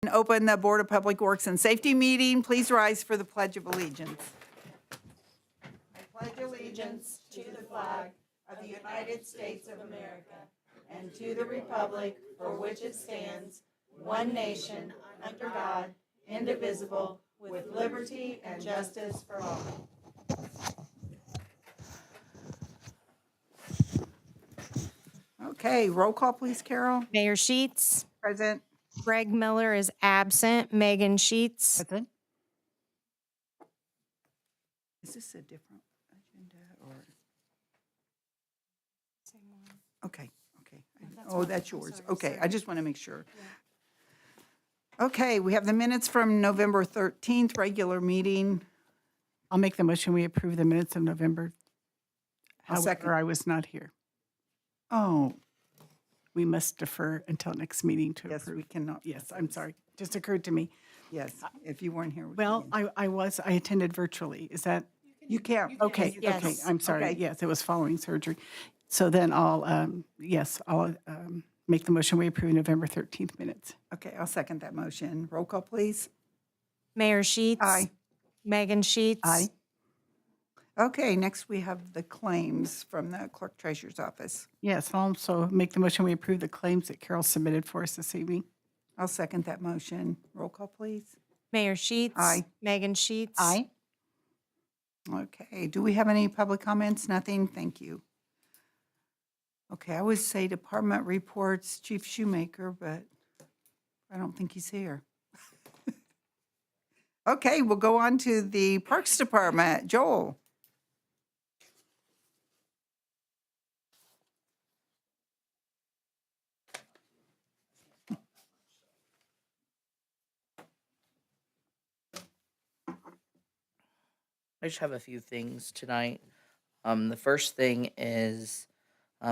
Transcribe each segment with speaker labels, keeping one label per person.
Speaker 1: Open the Board of Public Works and Safety meeting. Please rise for the Pledge of Allegiance. I pledge allegiance to the flag of the United States of America and to the republic for which it stands, one nation, under God, indivisible, with liberty and justice for all. Okay, roll call, please, Carol.
Speaker 2: Mayor Sheets.
Speaker 1: Present.
Speaker 2: Greg Miller is absent. Megan Sheets.
Speaker 1: Present. Is this a different agenda or? Okay. Oh, that's yours. Okay, I just want to make sure. Okay, we have the minutes from November 13th, regular meeting.
Speaker 3: I'll make the motion, we approve the minutes of November.
Speaker 1: I'll second.
Speaker 3: However, I was not here.
Speaker 1: Oh,
Speaker 3: We must defer until next meeting to
Speaker 1: yes,
Speaker 3: approve.
Speaker 1: we cannot.
Speaker 3: Yes, I'm sorry. Just occurred to me.
Speaker 1: Yes, if you weren't here. we
Speaker 3: Well,
Speaker 1: can.
Speaker 3: I attended virtually. Is that,
Speaker 1: You can't.
Speaker 3: okay,
Speaker 2: Yes.
Speaker 3: okay, I'm sorry.
Speaker 1: Okay.
Speaker 3: Yes, it was following surgery. So then I'll make the motion, we approve November 13th minutes.
Speaker 1: Okay, I'll second that motion. Roll call, please.
Speaker 2: Mayor Sheets.
Speaker 1: Aye.
Speaker 2: Megan Sheets.
Speaker 3: Aye.
Speaker 1: Okay, next we have the claims from the clerk treasurer's office.
Speaker 3: Yes, I'll also make the motion, we approve the claims that Carol submitted for us this evening.
Speaker 1: I'll second that motion. Roll call, please.
Speaker 2: Mayor Sheets.
Speaker 1: Aye.
Speaker 2: Megan Sheets.
Speaker 1: Okay, do we have any public comments? Nothing? Thank you. Okay, I would say department reports, Chief Shoemaker, but I don't think he's here. Okay, we'll go on to the Parks Department. Joel?
Speaker 4: I just have a few things tonight. The first thing is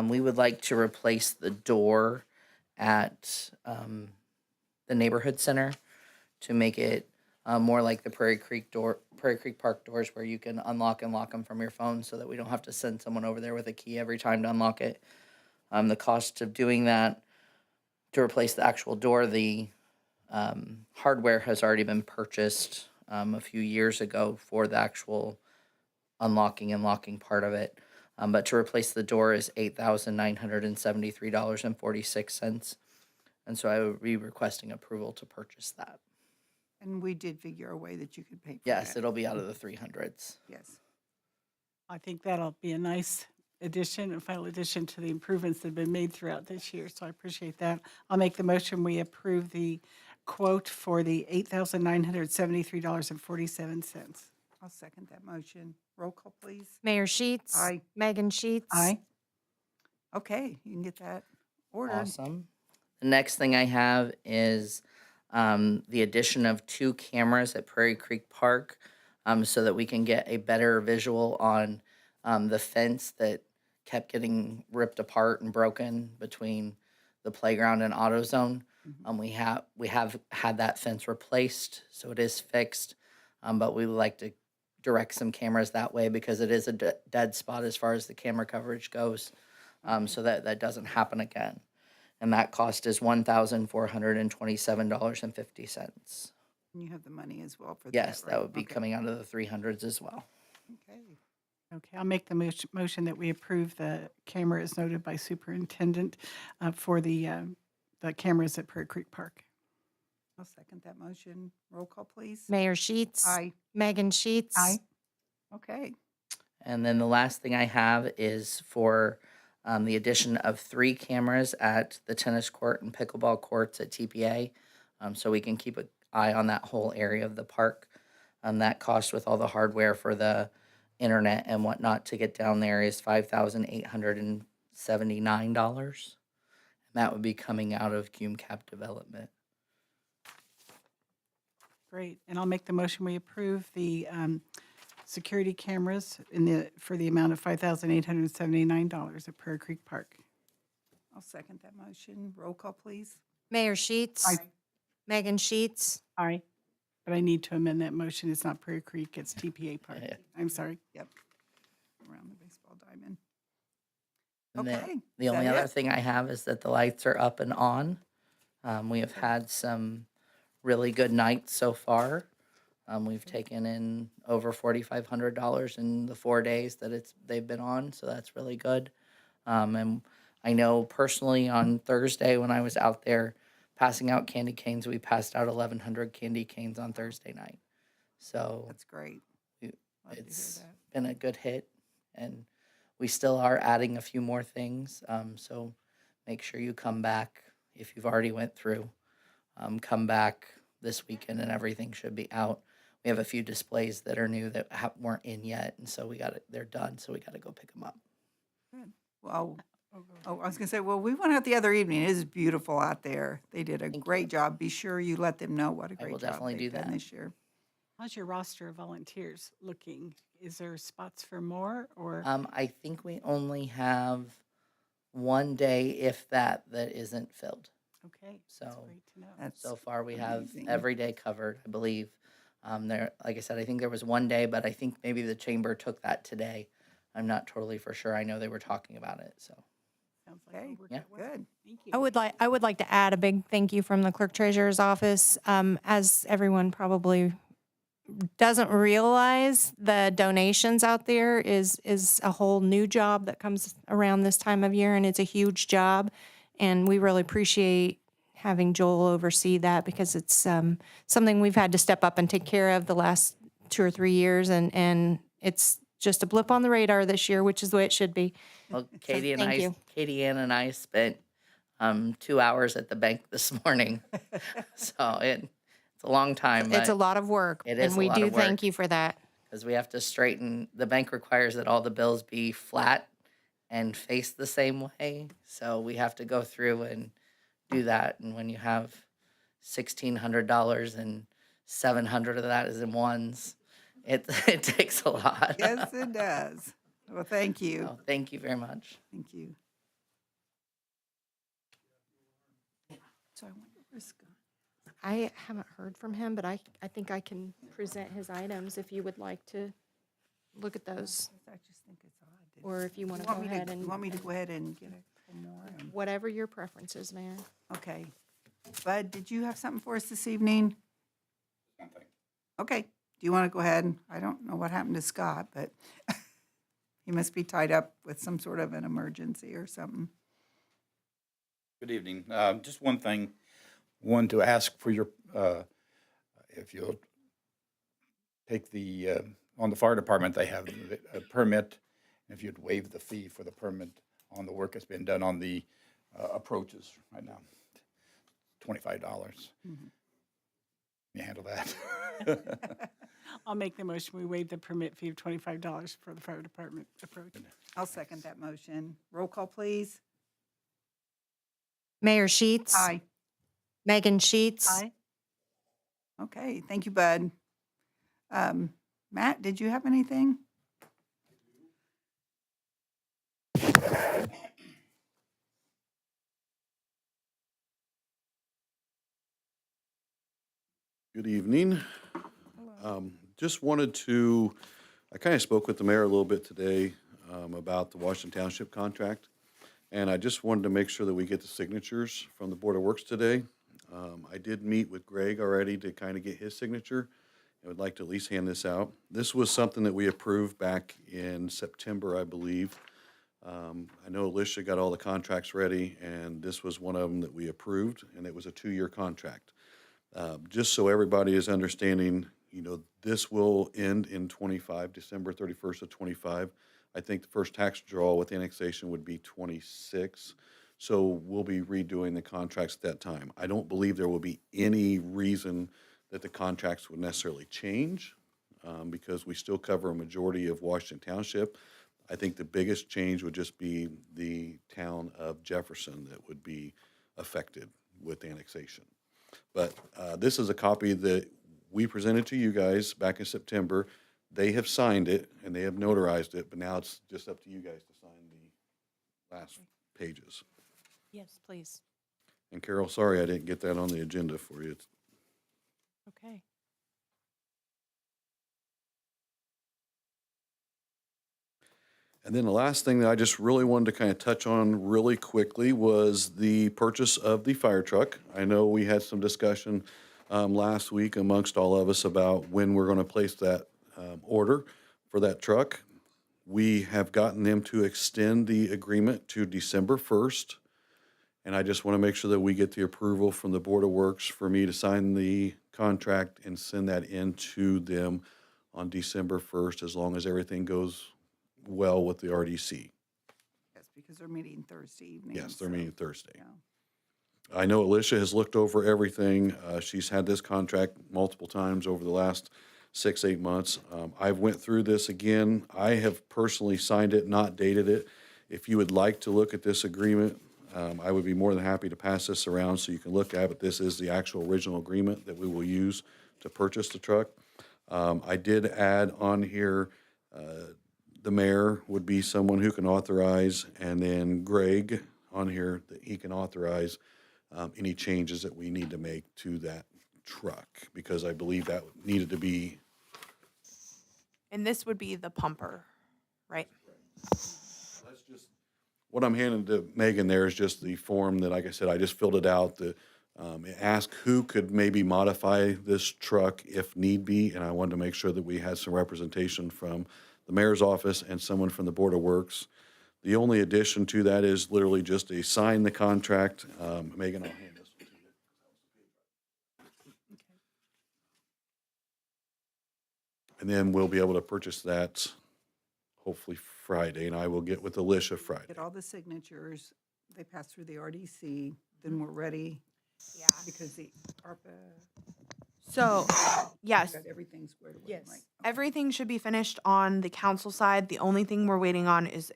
Speaker 4: we would like to replace the door at the neighborhood center to make it more like the Prairie Creek Park doors, where you can unlock and lock them from your phone, so that we don't have to send someone over there with a key every time to unlock it. The cost of doing that to replace the actual door, the hardware has already been purchased a few years ago for the actual unlocking and locking part of it. But to replace the door is $8,973.46. And so I would be requesting approval to purchase that.
Speaker 1: And we did figure a way that you could pay for that.
Speaker 4: Yes, it'll be out of the 300s.
Speaker 1: Yes.
Speaker 3: I think that'll be a nice addition, a final addition to the improvements that have been made throughout this year, so I appreciate that. I'll make the motion, we approve the quote for the $8,973.47.
Speaker 1: I'll second that motion. Roll call, please.
Speaker 2: Mayor Sheets.
Speaker 1: Aye.
Speaker 2: Megan Sheets.
Speaker 3: Aye.
Speaker 1: Okay, you can get that ordered.
Speaker 4: Awesome. The next thing I have is the addition of 2 cameras at Prairie Creek Park, so that we can get a better visual on the fence that kept getting ripped apart and broken between the playground and AutoZone. We have had that fence replaced, so it is fixed, but we would like to direct some cameras that way, because it is a dead spot as far as the camera coverage goes, so that doesn't happen again. And that cost is $1,427.50.
Speaker 1: And you have the money as well for that,
Speaker 4: Yes, that
Speaker 1: right?
Speaker 4: would be
Speaker 1: Okay.
Speaker 4: coming out of the 300s as well.
Speaker 1: Okay.
Speaker 3: Okay, I'll make the motion that we approve the camera as noted by superintendent for the cameras at Prairie Creek Park.
Speaker 1: I'll second that motion. Roll call, please.
Speaker 2: Mayor Sheets.
Speaker 1: Aye.
Speaker 2: Megan Sheets.
Speaker 3: Aye.
Speaker 1: Okay.
Speaker 4: And then the last thing I have is for the addition of 3 cameras at the tennis court and pickleball courts at TPA, so we can keep an eye on that whole area of the park. That cost, with all the hardware for the internet and whatnot to get down there, is $5,879. And that would be coming out of CUMCAP development.
Speaker 3: Great, and I'll make the motion, we approve the security cameras for the amount of $5,879 at Prairie Creek Park.
Speaker 1: I'll second that motion. Roll call, please.
Speaker 2: Mayor Sheets.
Speaker 3: Aye.
Speaker 2: Megan Sheets.
Speaker 3: Aye. But I need to amend that motion. It's not Prairie Creek, it's TPA Park.
Speaker 4: Yeah.
Speaker 3: I'm sorry.
Speaker 1: Around the baseball diamond.
Speaker 4: And then
Speaker 1: Okay.
Speaker 4: the
Speaker 1: Is
Speaker 4: only
Speaker 1: that
Speaker 4: other
Speaker 1: it?
Speaker 4: thing I have is that the lights are up and on. We have had some really good nights so far. We've taken in over $4,500 in the 4 days that they've been on, so that's really good. And I know personally on Thursday when I was out there passing out candy canes, we passed out 1,100 candy canes on Thursday night. So
Speaker 1: That's great.
Speaker 4: we-
Speaker 1: Love to hear
Speaker 4: it's
Speaker 1: that.
Speaker 4: been a good hit, and we still are adding a few more things. So make sure you come back if you've already went through. Come back this weekend, and everything should be out. We have a few displays that are new that weren't in yet, and so they're done. So we got to go pick them up.
Speaker 1: Well, oh, I was gonna say, well, we went out the other evening. It is beautiful out there. They did a great job. Be sure you let them know what a
Speaker 4: I
Speaker 1: great
Speaker 4: will
Speaker 1: job
Speaker 4: definitely
Speaker 1: they've
Speaker 4: do
Speaker 1: done
Speaker 4: that.
Speaker 1: this year.
Speaker 3: How's your roster of volunteers looking? Is there spots for more or?
Speaker 4: I think we only have one day, if that isn't filled.
Speaker 3: Okay, that's
Speaker 4: So
Speaker 3: great to know.
Speaker 1: That's
Speaker 4: so far, we have
Speaker 1: amazing.
Speaker 4: every day covered, I believe. Like I said, I think there was one day, but I think maybe the chamber took that today. I'm not totally for sure. I know they were talking about it. So
Speaker 3: Sounds like
Speaker 1: Okay,
Speaker 3: it'll work
Speaker 4: yeah.
Speaker 3: out well.
Speaker 1: good.
Speaker 3: Thank you.
Speaker 2: I would like to add a big thank you from the clerk treasurer's office. As everyone probably doesn't realize, the donations out there is a whole new job that comes around this time of year, and it's a huge job. And we really appreciate having Joel oversee that because it's something we've had to step up and take care of the last 2 or 3 years, and it's just a blip on the radar this year, which is the way it should be.
Speaker 4: well,
Speaker 2: thank you.
Speaker 4: Katie Ann and I spent 2 hours at the bank this morning. So it's a long time.
Speaker 2: It's a
Speaker 4: but
Speaker 2: lot of work,
Speaker 4: it is
Speaker 2: and
Speaker 4: a
Speaker 2: we
Speaker 4: lot
Speaker 2: do
Speaker 4: of
Speaker 2: thank
Speaker 4: work.
Speaker 2: you for that.
Speaker 4: because we have to straighten. The bank requires that all the bills be flat and face the same way. So we have to go through and do that. And when you have $1,600 and 700 of that is in ones, it it takes a lot.
Speaker 1: Yes, it does. Well, thank you.
Speaker 4: So thank you very much.
Speaker 1: Thank you. So I wonder where Scott.
Speaker 2: I haven't heard from him, but I think I can present his items if you would like to look at those,
Speaker 1: I just think it's odd.
Speaker 2: or if you want
Speaker 1: You
Speaker 2: to go
Speaker 1: want me
Speaker 2: ahead
Speaker 1: to, you
Speaker 2: and
Speaker 1: want me to go ahead and get a couple more?
Speaker 2: whatever your preference is, Mayor.
Speaker 1: Okay. Bud, did you have something for us this evening? Okay. Do you want to go ahead? I don't know what happened to Scott, but he must be tied up with some sort of an emergency or something.
Speaker 5: Good evening. Just one thing, one to ask for your, if you'll take on the fire department, they have a permit. If you'd waive the fee for the permit on the work that's been done on the approaches right now, $25. You handle that?
Speaker 3: I'll make the motion. We waive the permit fee of $25 for the fire department approach.
Speaker 1: I'll second that motion. Roll call, please.
Speaker 2: Mayor Sheets.
Speaker 1: Aye.
Speaker 2: Megan Sheets.
Speaker 3: Aye.
Speaker 1: Okay, thank you, Bud. Matt, did you have anything?
Speaker 6: Good evening. Just wanted to, I kind of spoke with the mayor a little bit today about the Washington Township contract, and I just wanted to make sure that we get the signatures from the Board of Works today. I did meet with Greg already to kind of get his signature. I would like to at least hand this out. This was something that we approved back in September, I believe. I know Alicia got all the contracts ready, and this was one of them that we approved, and it was a 2-year contract. Just so everybody is understanding, this will end in '25, December 31st of '25. I think the first tax withdrawal with annexation would be '26. So we'll be redoing the contracts at that time. I don't believe there will be any reason that the contracts would necessarily change because we still cover a majority of Washington Township. I think the biggest change would just be the town of Jefferson that would be affected with annexation. But this is a copy that we presented to you guys back in September. They have signed it and they have notarized it, but now it's just up to you guys to sign the last pages.
Speaker 2: Yes, please.
Speaker 6: And Carol, sorry I didn't get that on the agenda for you.
Speaker 2: Okay.
Speaker 6: And then the last thing that I just really wanted to kind of touch on really quickly was the purchase of the fire truck. I know we had some discussion last week amongst all of us about when we're going to place that order for that truck. We have gotten them to extend the agreement to December 1st. And I just want to make sure that we get the approval from the Board of Works for me to sign the contract and send that in to them on December 1st, as long as everything goes well with the RDC.
Speaker 1: Yes, because they're meeting Thursday evening.
Speaker 6: Yes, they're
Speaker 1: so,
Speaker 6: meeting Thursday.
Speaker 1: yeah.
Speaker 6: I know Alicia has looked over everything. She's had this contract multiple times over the last 6-8 months. I've went through this again. I have personally signed it, not dated it. If you would like to look at this agreement, I would be more than happy to pass this around so you can look at it. This is the actual original agreement that we will use to purchase the truck. I did add on here, the mayor would be someone who can authorize, and then Greg on here, that he can authorize any changes that we need to make to that truck, because I believe that needed to be,
Speaker 7: And this would be the pumper, right?
Speaker 6: what I'm handing to Megan there is just the form that, like I said, I just filled it out. It asked who could maybe modify this truck if need be, and I wanted to make sure that we had some representation from the mayor's office and someone from the Board of Works. The only addition to that is literally just a sign the contract. Megan, I'll hand this one to you. And then we'll be able to purchase that hopefully Friday, and I will get with Alicia Friday.
Speaker 1: Get all the signatures, they pass through the RDC, then we're ready,
Speaker 7: Yeah.
Speaker 1: because the ARPA,
Speaker 7: So, yes,
Speaker 1: got everything squared away,
Speaker 7: yes.
Speaker 1: right?
Speaker 7: Everything should be finished on the council side. The only thing we're waiting on is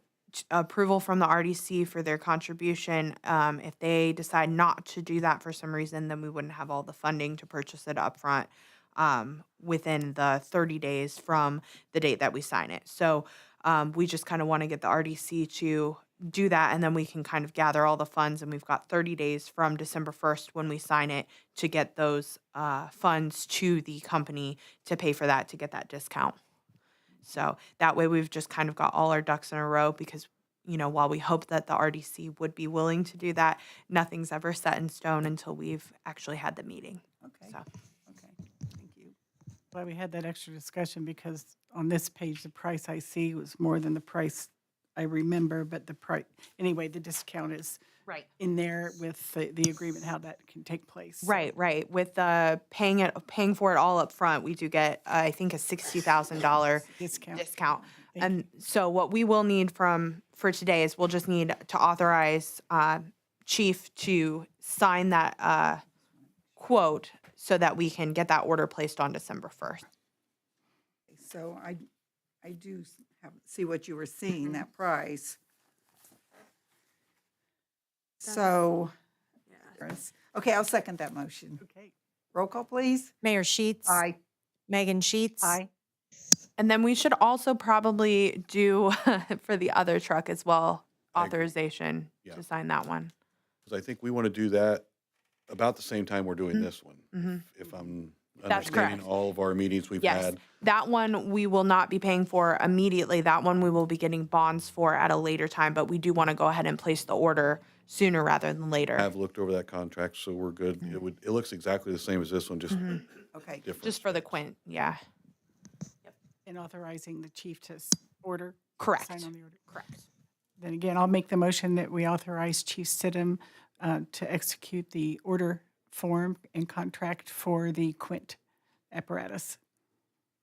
Speaker 7: approval from the RDC for their contribution. If they decide not to do that for some reason, then we wouldn't have all the funding to purchase it upfront within the 30 days from the date that we sign it. So we just kind of want to get the RDC to do that, and then we can kind of gather all the funds, and we've got 30 days from December 1st when we sign it to get those funds to the company to pay for that, to get that discount. So that way we've just kind of got all our ducks in a row, because, you know, while we hope that the RDC would be willing to do that, nothing's ever set in stone until we've actually had the meeting.
Speaker 1: Okay,
Speaker 7: So,
Speaker 1: okay, thank you.
Speaker 3: Glad we had that extra discussion, because on this page, the price I see was more than the price I remember, but the price, anyway, the discount is
Speaker 7: right.
Speaker 3: in there with the agreement, how that can take place. So,
Speaker 7: Right. With paying for it all up front, we do get, I think, a $60,000
Speaker 3: Discount.
Speaker 7: discount.
Speaker 3: Thank
Speaker 7: And so what we will need for today is we'll just need to authorize Chief to sign that quote so that we can get that order placed on December 1st.
Speaker 1: So I do see what you were seeing, that price. So, okay, I'll second that motion.
Speaker 3: Okay.
Speaker 1: Roll call, please.
Speaker 2: Mayor Sheets.
Speaker 1: Aye.
Speaker 2: Megan Sheets.
Speaker 3: Aye.
Speaker 7: And then we should also probably do for the other truck as well,
Speaker 6: I agree.
Speaker 7: authorization
Speaker 6: Yeah.
Speaker 7: to sign that one.
Speaker 6: Because I think we want to do that about the same time we're doing this one.
Speaker 7: Mhm.
Speaker 6: If I'm
Speaker 7: That's
Speaker 6: understanding
Speaker 7: correct.
Speaker 6: all of our meetings we've
Speaker 7: Yes,
Speaker 6: had.
Speaker 7: that one we will not be paying for immediately. That one we will be getting bonds for at a later time, but we do want to go ahead and place the order sooner rather than later.
Speaker 6: Have looked over that contract, so we're good. It looks exactly the same as this one, just
Speaker 1: Okay,
Speaker 6: different.
Speaker 7: Just for the quint, yeah,
Speaker 3: And authorizing the chief to order.
Speaker 7: correct,
Speaker 3: Sign on the order.
Speaker 7: correct.
Speaker 3: Then again, I'll make the motion that we authorize Chief Stidham to execute the order form and contract for the Quint apparatus.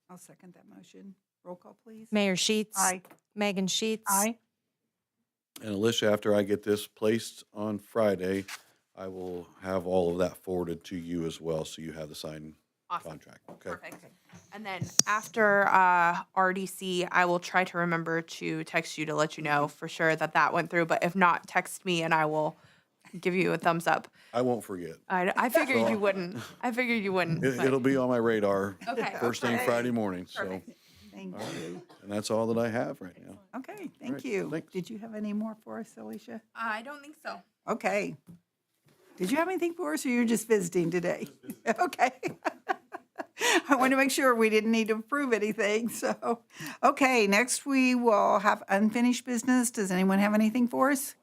Speaker 1: I'll second that motion. Roll call, please.
Speaker 2: Mayor Sheets.
Speaker 3: Aye.
Speaker 2: Megan Sheets.
Speaker 3: Aye.
Speaker 6: And Alicia, after I get this placed on Friday, I will have all of that forwarded to you as well, so you have the signed
Speaker 7: Awesome.
Speaker 6: contract. Okay.
Speaker 7: Perfect. And then after RDC, I will try to remember to text you to let you know for sure that that went through. But if not, text me and I will give you a thumbs up.
Speaker 6: I won't forget.
Speaker 7: I figured you wouldn't. I figured you wouldn't. but-
Speaker 6: It'll be on my radar
Speaker 7: Okay.
Speaker 6: first thing
Speaker 1: Okay.
Speaker 6: Friday morning, so.
Speaker 7: Perfect.
Speaker 1: Thank you.
Speaker 6: And that's all that I have right now.
Speaker 1: Okay,
Speaker 6: right,
Speaker 1: thank you.
Speaker 6: thanks.
Speaker 1: Did you have any more for us, Alicia?
Speaker 7: I don't think so.
Speaker 1: Okay. Did you have anything for us, or you're just visiting today? Okay. I want to make sure we didn't need to approve anything, so. Okay, next we will have unfinished business. Does anyone have anything for us?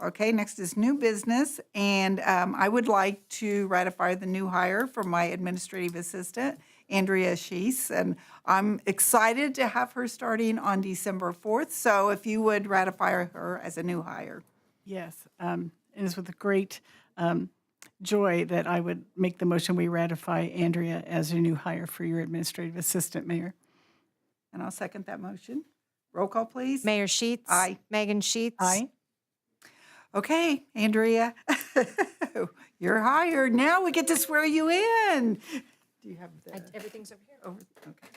Speaker 1: Okay, next is new business, and I would like to ratify the new hire for my administrative assistant, Andrea Shees, and I'm excited to have her starting on December 4th, so if you would ratify her as a new hire.
Speaker 3: Yes, it is with great joy that I would make the motion we ratify Andrea as your new hire for your administrative assistant, Mayor.
Speaker 1: And I'll second that motion. Roll call, please.
Speaker 2: Mayor Sheets.
Speaker 1: Aye.
Speaker 2: Megan Sheets.
Speaker 3: Aye.
Speaker 1: Okay, Andrea, you're hired. Now we get to swear you in. Do you have the?
Speaker 2: Everything's over here.
Speaker 1: Over, okay.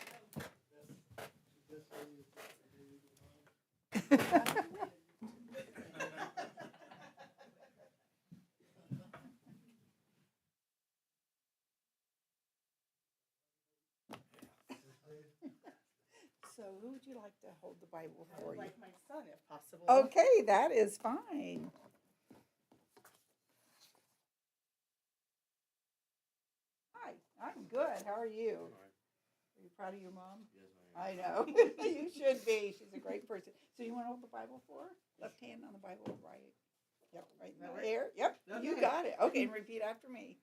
Speaker 1: So who would you like to hold the Bible for you?
Speaker 3: my son, if possible.
Speaker 1: Okay, that is fine. Hi, I'm good. How are you? Are you proud of your mom? Yes, I know. You should be. She's a great person. So you want to hold the Bible for her? Left hand on the Bible, right? Yep, right in the air. Yep, you
Speaker 3: Okay.
Speaker 1: got it. Okay, and repeat after me.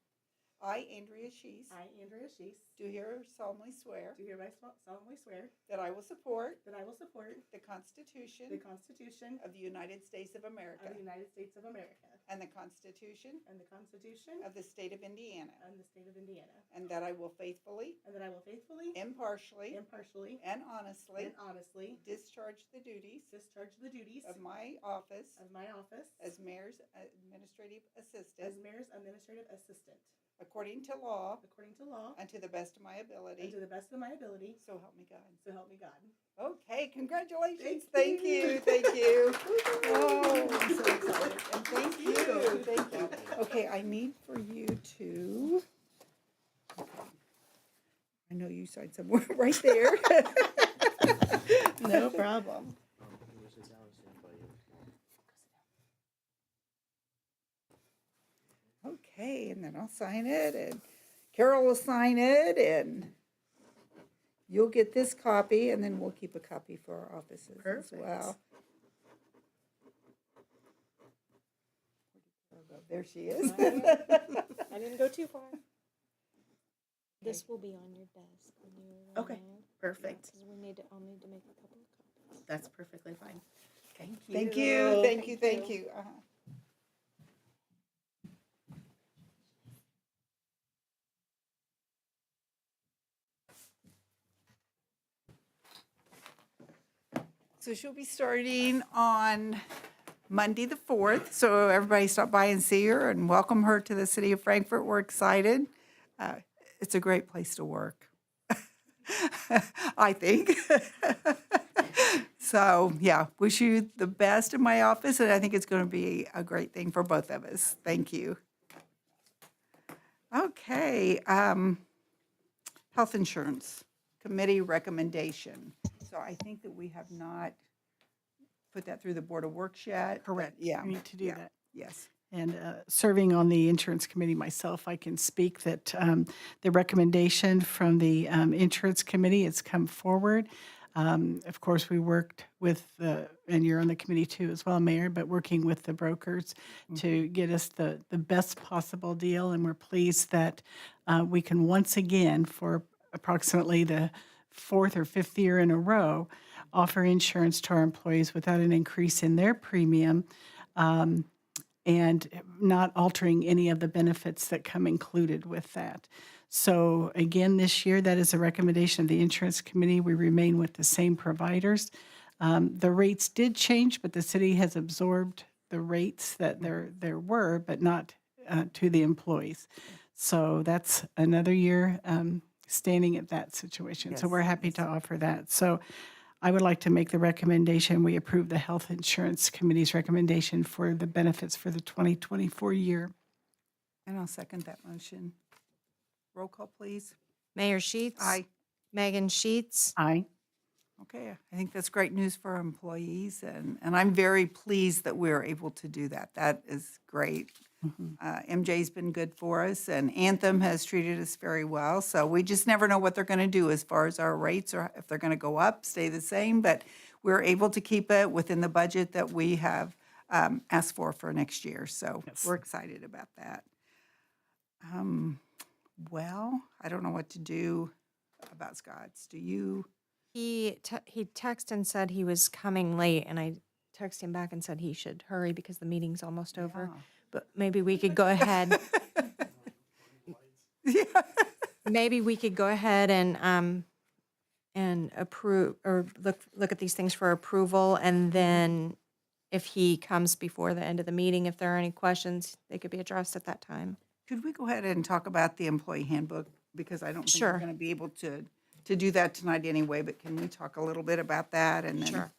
Speaker 1: I, Andrea Shees,
Speaker 3: I, Andrea Shees,
Speaker 1: do solemnly swear
Speaker 3: do hereby solemnly swear
Speaker 1: that I will support
Speaker 3: that I will support
Speaker 1: the Constitution
Speaker 3: the Constitution
Speaker 1: of the United States of America
Speaker 3: of the United States of America
Speaker 1: and the Constitution
Speaker 3: and the Constitution
Speaker 1: of the State of Indiana,
Speaker 3: of the State of Indiana,
Speaker 1: and that I will faithfully,
Speaker 3: and that I will faithfully,
Speaker 1: impartially,
Speaker 3: impartially,
Speaker 1: and honestly
Speaker 3: and honestly
Speaker 1: discharge the duties
Speaker 3: discharge the duties
Speaker 1: of my office
Speaker 3: of my office
Speaker 1: as Mayor's Administrative
Speaker 3: as
Speaker 1: Assistant
Speaker 3: Mayor's Administrative Assistant,
Speaker 1: according to law
Speaker 3: according to law
Speaker 1: and to the best of my
Speaker 3: and
Speaker 1: ability.
Speaker 3: to the best of my ability,
Speaker 1: So help me God.
Speaker 3: so help me God.
Speaker 1: Okay, congratulations.
Speaker 3: Thank
Speaker 1: Thank you.
Speaker 3: you.
Speaker 1: Thank you. Oh, I'm so excited. And thank you. Thank you. Okay, I need for you to. I know you signed somewhere right there.
Speaker 3: No problem.
Speaker 1: Okay, and then I'll sign it, and Carol will sign it, and you'll get this copy, and then we'll keep a copy for our offices as well. There she is.
Speaker 8: I didn't go too far. This will be on your desk when you're
Speaker 9: Okay,
Speaker 8: around.
Speaker 9: perfect.
Speaker 8: Because I'll need to make a couple of copies.
Speaker 9: That's perfectly fine.
Speaker 1: Thank you, thank you, thank you. So she'll be starting on Monday, the 4th. So everybody stop by and see her and welcome her to the city of Frankfort. We're excited. It's a great place to work, I think. So, yeah, wish you the best in my office, and I think it's going to be a great thing for both of us. Thank you. Okay, health insurance committee recommendation. So I think that we have not put that through the Board of Works yet.
Speaker 3: Correct.
Speaker 1: Yeah.
Speaker 3: We need to do
Speaker 1: yeah,
Speaker 3: that.
Speaker 1: Yes.
Speaker 3: And serving on the insurance committee myself, I can speak that the recommendation from the insurance committee has come forward. Of course, we worked with and you're on the committee too as well, Mayor, but working with the brokers to get us the best possible deal. And we're pleased that we can once again, for approximately the 4th or 5th year in a row, offer insurance to our employees without an increase in their premium. And not altering any of the benefits that come included with that. So again, this year, that is a recommendation of the insurance committee. We remain with the same providers. The rates did change, but the city has absorbed the rates that there were, but not to the employees. So that's another year standing at that situation. So
Speaker 1: Yes,
Speaker 3: we're happy to offer that. So I would like to make the recommendation, we approve the Health Insurance Committee's recommendation for the benefits for the 2024 year.
Speaker 1: And I'll second that motion. Roll call, please.
Speaker 2: Mayor Sheets.
Speaker 1: Aye.
Speaker 2: Megan Sheets.
Speaker 3: Aye.
Speaker 1: Okay, I think that's great news for our employees, and I'm very pleased that we're able to do that. That is great. MJ's been good for us, and Anthem has treated us very well. So we just never know what they're going to do as far as our rates, or if they're going to go up, stay the same. But we're able to keep it within the budget that we have asked for next year. So
Speaker 3: Yes.
Speaker 1: we're excited about that. Well, I don't know what to do about Scott's. Do you?
Speaker 2: He texted and said he was coming late, and I texted him back and said he should hurry because the meeting's almost over.
Speaker 1: Yeah.
Speaker 2: But maybe we could go ahead.
Speaker 1: Yeah.
Speaker 2: Maybe we could go ahead and approve or look at these things for approval, and then if he comes before the end of the meeting, if there are any questions, they could be addressed at that time.
Speaker 1: Could we go ahead and talk about the employee handbook? Because I don't think we're
Speaker 2: Sure.
Speaker 1: going to be able to do that tonight anyway, but can we talk a little bit about that? And then
Speaker 2: Sure.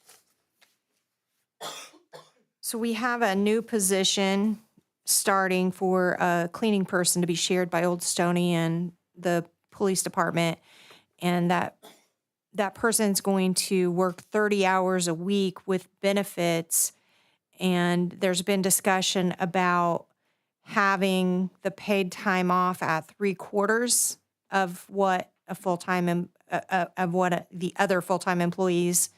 Speaker 2: So we have a new position starting for a cleaning person to be shared by Old Stony and the police department. And that person's going to work 30 hours a week with benefits. And there's been discussion about having the paid time off at 3/4 of what a full-time the other full-time employees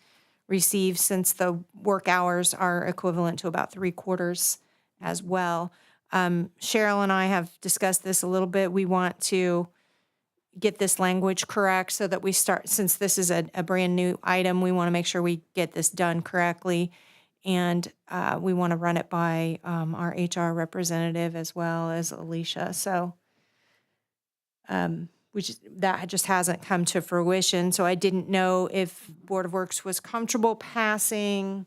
Speaker 2: receive, since the work hours are equivalent to about 3/4 as well. Cheryl and I have discussed this a little bit. We want to get this language correct so that we start, since this is a brand new item, we want to make sure we get this done correctly. And we want to run it by our HR representative as well as Alicia. So that just hasn't come to fruition. So I didn't know if Board of Works was comfortable passing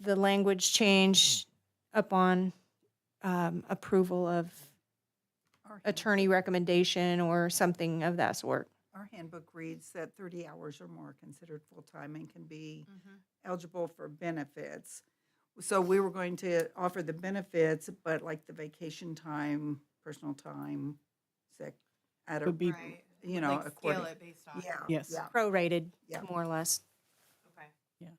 Speaker 2: the language change upon approval of
Speaker 1: our
Speaker 2: attorney recommendation or something of that sort.
Speaker 1: Our handbook reads that 30 hours or more are considered full-time and can be eligible for benefits. So we were going to offer the benefits, but like the vacation time, personal time, sick, at a,
Speaker 3: Would be-
Speaker 7: Right.
Speaker 1: you know,
Speaker 7: Like
Speaker 1: according.
Speaker 7: scale it based on.
Speaker 1: Yeah.
Speaker 3: Yes.
Speaker 1: Yeah.
Speaker 2: Prorated,
Speaker 1: Yeah.
Speaker 2: more or less.
Speaker 7: Okay.
Speaker 3: Yeah.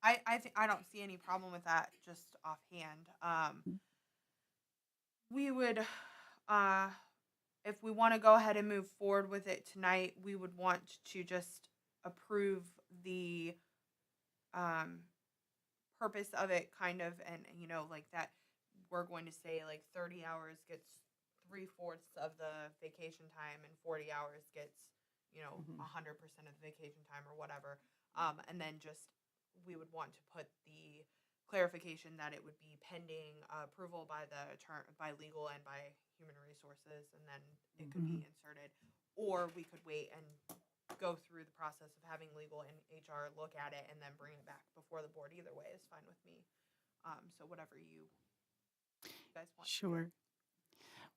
Speaker 7: I don't see any problem with that just offhand. We would, if we want to go ahead and move forward with it tonight, we would want to just approve the purpose of it, kind of, and like that we're going to say like 30 hours gets 3/4 of the vacation time and 40 hours gets 100% of the vacation time or whatever. And then just we would want to put the clarification that it would be pending approval by by legal and by human resources, and then it could be inserted, or we could wait and go through the process of having legal and HR look at it and then bring it back before the board. Either way is fine with me. So whatever you guys want.
Speaker 3: Sure.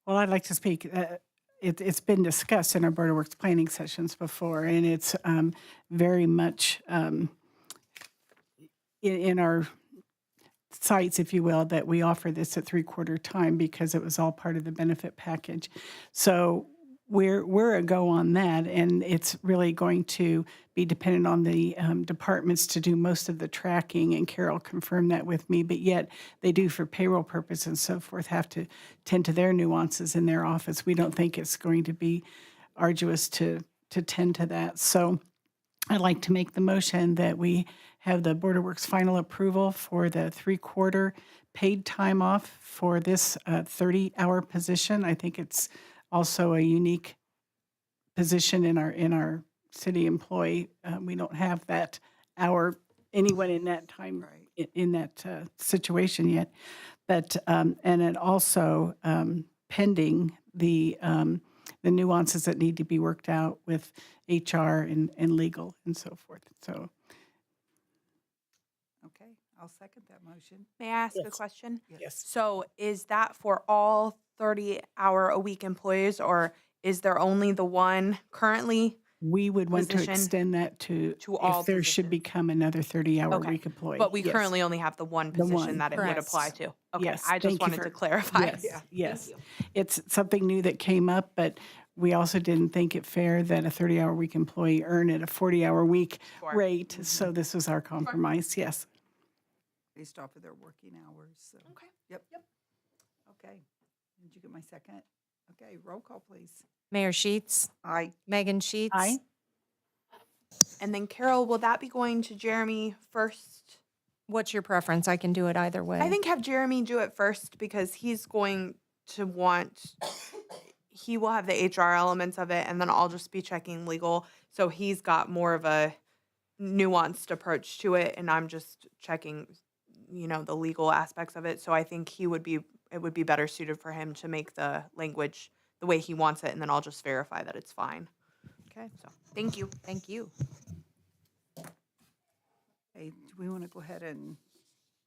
Speaker 3: Well, I'd like to speak. It's been discussed in our Board of Works planning sessions before, and it's very much in our sites, if you will, that we offer this at 3/4 time because it was all part of the benefit package. So we're a go on that, and it's really going to be dependent on the departments to do most of the tracking, and Carol confirmed that with me, but yet they do, for payroll purposes and so forth, have to tend to their nuances in their office. We don't think it's going to be arduous to tend to that. So I'd like to make the motion that we have the Board of Works final approval for the 3/4 paid time off for this 30-hour position. I think it's also a unique position in our city employee. We don't have that hour, anyone in that time,
Speaker 1: Right.
Speaker 3: in that situation yet. But, and it also pending the nuances that need to be worked out with HR and legal and so forth. So,
Speaker 1: Okay, I'll second that motion.
Speaker 7: May I ask a
Speaker 3: Yes.
Speaker 7: question?
Speaker 3: yes.
Speaker 7: So is that for all 30-hour-a-week employees, or is there only the one currently?
Speaker 3: We would want to
Speaker 7: Position
Speaker 3: extend that to
Speaker 7: all
Speaker 3: if there should
Speaker 7: positions.
Speaker 3: become another 30-hour
Speaker 7: Okay.
Speaker 3: week employee.
Speaker 7: But we
Speaker 3: Yes.
Speaker 7: currently only have the one
Speaker 3: The
Speaker 7: position
Speaker 3: one,
Speaker 7: that it would
Speaker 2: correct.
Speaker 7: apply to. Okay,
Speaker 3: Yes,
Speaker 7: I just
Speaker 3: thank you
Speaker 7: wanted
Speaker 3: for-
Speaker 7: to clarify.
Speaker 3: Yes,
Speaker 1: Yeah.
Speaker 3: yes.
Speaker 7: you.
Speaker 3: It's something new that came up, but we also didn't think it fair that a 30-hour week employee earn at a 40-hour week
Speaker 7: Sure.
Speaker 3: rate. So this was our compromise, yes.
Speaker 1: Based off of their working hours, so.
Speaker 7: Okay.
Speaker 1: Yep. Okay. Did you get my second? Okay, roll call, please.
Speaker 2: Mayor Sheets,
Speaker 1: Aye.
Speaker 2: Megan Sheets.
Speaker 3: Aye.
Speaker 7: And then Carol, will that be going to Jeremy first?
Speaker 2: What's your preference? I can do it either way.
Speaker 7: I think have Jeremy do it first because he's going to want, he will have the HR elements of it, and then I'll just be checking legal. So he's got more of a nuanced approach to it, and I'm just checking, the legal aspects of it. So I think it would be better suited for him to make the language the way he wants it, and then I'll just verify that it's fine.
Speaker 2: Okay.
Speaker 7: So thank you.
Speaker 2: Thank you.
Speaker 1: Okay, do we want to go ahead and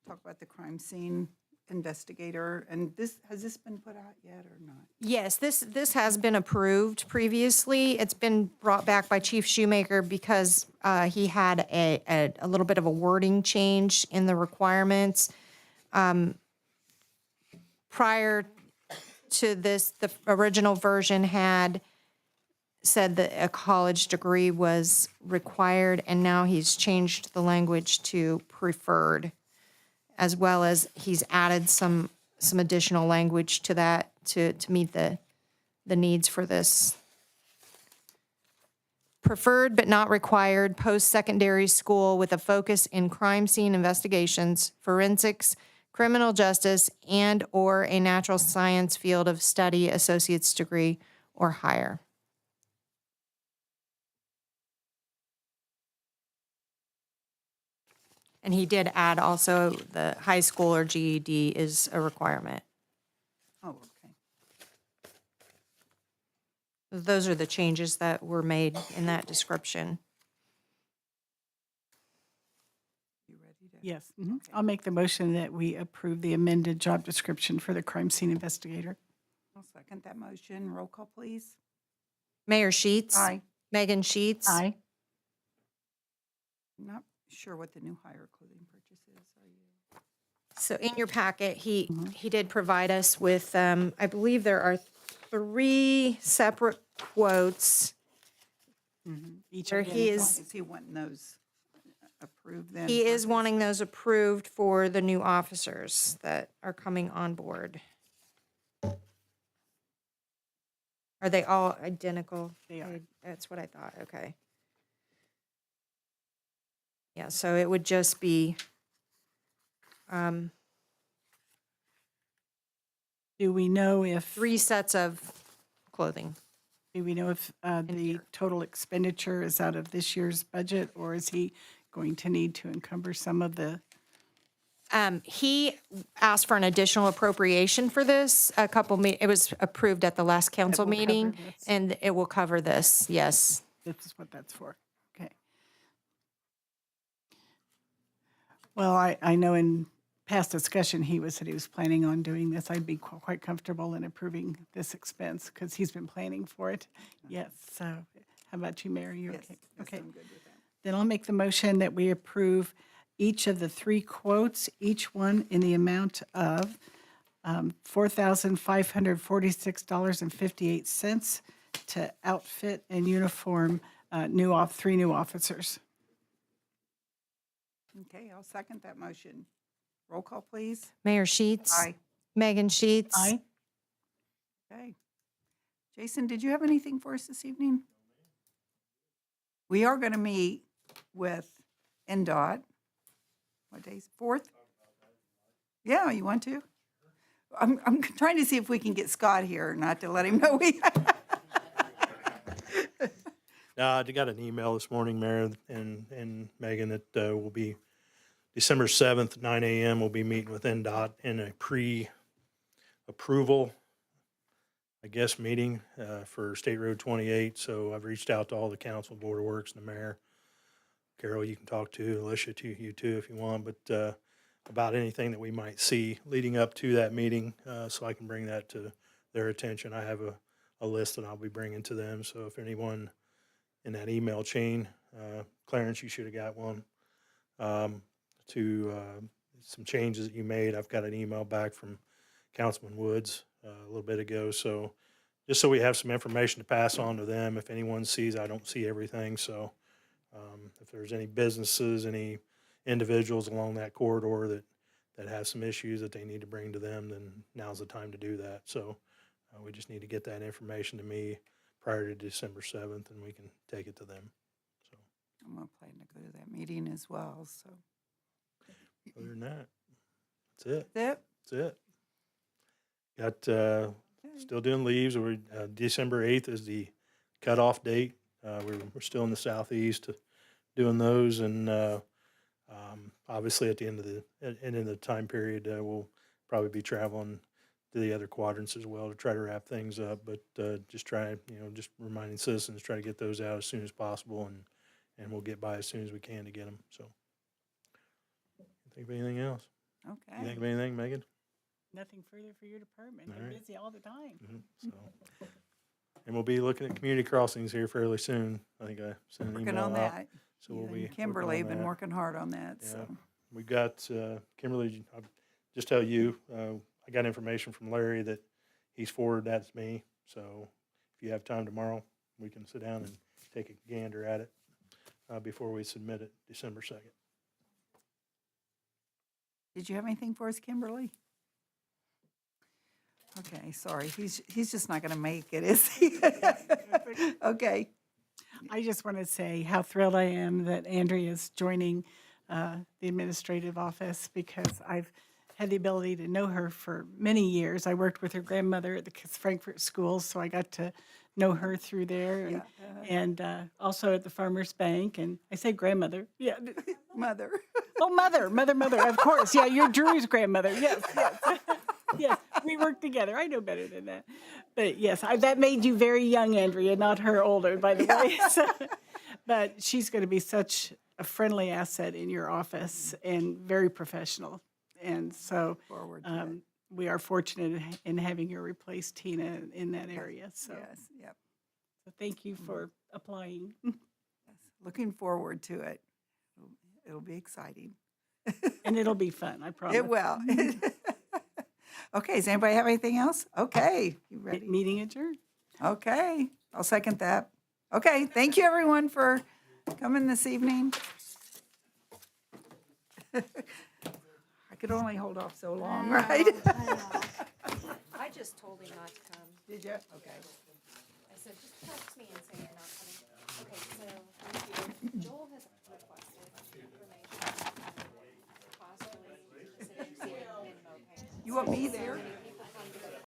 Speaker 1: talk about the crime scene investigator? And has this been put out yet or not?
Speaker 2: Yes, this has been approved previously. It's been brought back by Chief Shoemaker because he had a little bit of a wording change in the requirements. Prior to this, the original version had said that a college degree was required, and now he's changed the language to preferred, as well as he's added some additional language to that to meet the needs for this. Preferred but not required post-secondary school with a focus in crime scene investigations, forensics, criminal justice, and/or a natural science field of study, associate's degree, or higher. And he did add also the high school or GED is a requirement.
Speaker 1: Oh, okay.
Speaker 2: Those are the changes that were made in that description.
Speaker 1: You ready to?
Speaker 3: Yes. I'll make the motion that we approve the amended job description for the crime scene investigator.
Speaker 1: I'll second that motion. Roll call, please.
Speaker 2: Mayor Sheets.
Speaker 1: Aye.
Speaker 2: Megan Sheets.
Speaker 3: Aye.
Speaker 1: Not sure what the new hire clothing purchase is, are you?
Speaker 2: So in your packet, he did provide us with, I believe there are 3 separate quotes.
Speaker 3: Each
Speaker 2: Where
Speaker 3: of them
Speaker 2: he
Speaker 3: is-
Speaker 1: Is he wanting those approved then?
Speaker 2: He
Speaker 1: for
Speaker 2: is
Speaker 1: his-
Speaker 2: wanting those approved for the new officers that are coming on board. Are they all identical?
Speaker 3: They are.
Speaker 2: That's what I thought, okay. Yeah, so it would just be,
Speaker 3: Do we know if
Speaker 2: 3 sets of clothing.
Speaker 3: the total expenditure is out of this year's budget, or is he going to need to encumber some of the?
Speaker 2: He asked for an additional appropriation for this, it was approved at the last council
Speaker 3: will cover
Speaker 2: meeting,
Speaker 3: this.
Speaker 2: and it will cover this, yes.
Speaker 3: This is what that's for. Okay. Well, I know in past discussion, he said he was planning on doing this. I'd be quite comfortable in approving this expense because he's been planning for it. Yes, so how about you, Mayor? You
Speaker 1: Yes,
Speaker 3: okay?
Speaker 1: yes,
Speaker 3: Okay.
Speaker 1: I'm good with that.
Speaker 3: Then I'll make the motion that we approve each of the 3 quotes, each one in the amount of $4,546.58 to outfit and uniform 3 new officers.
Speaker 1: Okay, I'll second that motion. Roll call, please.
Speaker 2: Mayor Sheets.
Speaker 1: Aye.
Speaker 2: Megan Sheets.
Speaker 3: Aye.
Speaker 1: Okay. Jason, did you have anything for us this evening? We are going to meet with NDOT. What day's 4th? Yeah, you want to? I'm trying to see if we can get Scott here, not to let him know we.
Speaker 9: I got an email this morning, Mayor and Megan, that will be December 7th, 9 a.m. We'll be meeting with NDOT in a pre-approval, I guess, meeting for State Road 28. So I've reached out to all the council, Board of Works, and the mayor. Carol, you can talk to, Alicia, you too, if you want, but about anything that we might see leading up to that meeting, so I can bring that to their attention. I have a list that I'll be bringing to them. So if anyone in that email chain, Clarence, you should have got one, to some changes that you made. I've got an email back from Councilman Woods a little bit ago. So just so we have some information to pass on to them. If anyone sees, I don't see everything. So if there's any businesses, any individuals along that corridor that have some issues that they need to bring to them, then now's the time to do that. So we just need to get that information to me prior to December 7th, and we can take it to them. So
Speaker 1: I'm going to plan to go to that meeting as well, so.
Speaker 9: Other than that, that's it.
Speaker 1: That's it?
Speaker 9: That's it. Got, still doing leaves. We're, December 8th is the cutoff date. We're still in the southeast doing those, and obviously at the end of the time period, we'll probably be traveling to the other quadrants as well to try to wrap things up. But just just reminding citizens, try to get those out as soon as possible, and we'll get by as soon as we can to get them. So, think of anything else? You
Speaker 1: Okay.
Speaker 9: think of anything, Megan?
Speaker 3: Nothing further for your department.
Speaker 9: All
Speaker 3: They're
Speaker 9: right.
Speaker 3: busy all the time.
Speaker 9: So, and we'll be looking at community crossings here fairly soon. I think I sent an
Speaker 1: Working
Speaker 9: email
Speaker 1: on
Speaker 9: out.
Speaker 1: that.
Speaker 9: So
Speaker 1: You
Speaker 9: we'll
Speaker 1: and
Speaker 9: be working
Speaker 1: Kimberly
Speaker 9: on
Speaker 1: have been
Speaker 9: that.
Speaker 1: working hard on that,
Speaker 9: Yeah.
Speaker 1: so.
Speaker 9: We got, Kimberly, I'll just tell you, I got information from Larry that he's forwarded that to me. So if you have time tomorrow, we can sit down and take a gander at it before we submit it December 2nd.
Speaker 1: Did you have anything for us, Kimberly? Okay, sorry, he's just not gonna make it, is he? Okay,
Speaker 3: I just want to say how thrilled I am that Andrea is joining the administrative office because I've had the ability to know her for many years. I worked with her grandmother at the Frankfurt schools, so I got to know her through there, and also at the Farmers Bank. And I say grandmother, yeah.
Speaker 1: mother.
Speaker 3: Oh, mother, of course. Yeah, you're Drew's grandmother. Yes, yes. Yes, we work together. I know better than that. But yes, that made you very young, Andrea, not her older, by the way. So, but she's going to be such a friendly asset in your office and very professional. And so
Speaker 1: Forward to it.
Speaker 3: we are fortunate in having you replace Tina in that area. So,
Speaker 1: Yes, yep.
Speaker 3: so thank you for applying.
Speaker 1: Yes. Looking forward to it. It'll be exciting.
Speaker 3: And it'll be fun, I promise.
Speaker 1: It will. Okay, does anybody have anything else? Okay, you ready?
Speaker 3: Meeting adjourned.
Speaker 1: Okay, I'll second that. Okay, thank you everyone for coming this evening. I could only hold off so long, right?
Speaker 8: I just told him not to come.
Speaker 1: Did you? Okay.
Speaker 8: I said, just text me and say you're not coming. Okay, so, thank you. Joel has requested information, possibly, he said he's getting minimum pay.
Speaker 1: You want me there?